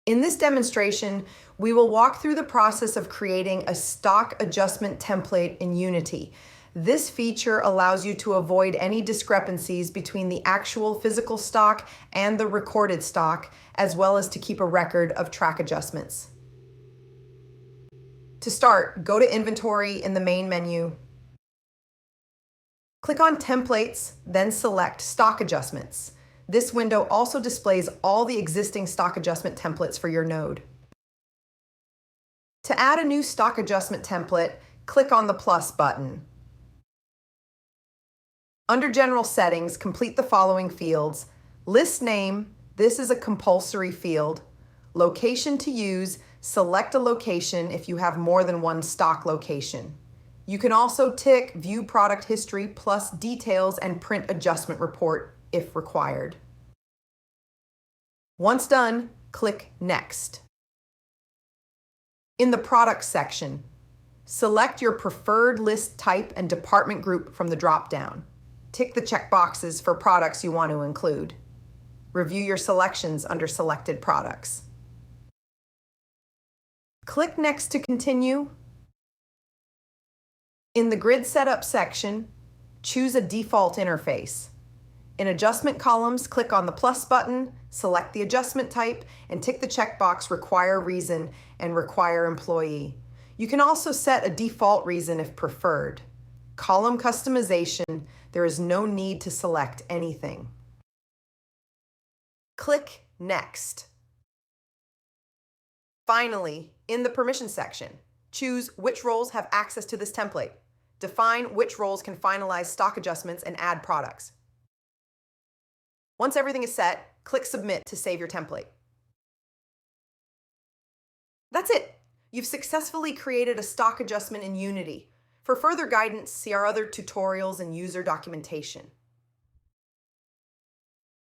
In this demonstration, we will walk through the process of creating a stock adjustment template in Unity. This feature allows you to avoid any discrepancies between the actual physical stock and the recorded stock, as well as to keep a record of track adjustments. To start, go to Inventory in the main menu. Click on Templates, then select Stock Adjustments. This window also displays all the existing stock adjustment templates for your node. To add a new stock adjustment template, click on the plus button. Under General Settings, complete the following fields. List name, this is a compulsory field. Location to use, select a location if you have more than one stock location. You can also tick View Product History plus Details and Print Adjustment Report if required. Once done, click Next. In the Products section, select your preferred list type and department group from the drop-down. Tick the checkboxes for products you want to include. Review your selections under Selected Products. Click Next to continue. In the Grid Setup section, choose a default interface. In Adjustment columns, click on the plus button, select the adjustment type, and tick the checkbox Require Reason and Require Employee. You can also set a default reason if preferred. Column customization, there is no need to select anything. Click Next. Finally, in the Permissions section, choose which roles have access to this template. Define which roles can finalize stock adjustments and add products. Once everything is set, click Submit to save your template. That's it! You've successfully created a stock adjustment in Unity. For further guidance, see our other tutorials and user documentation.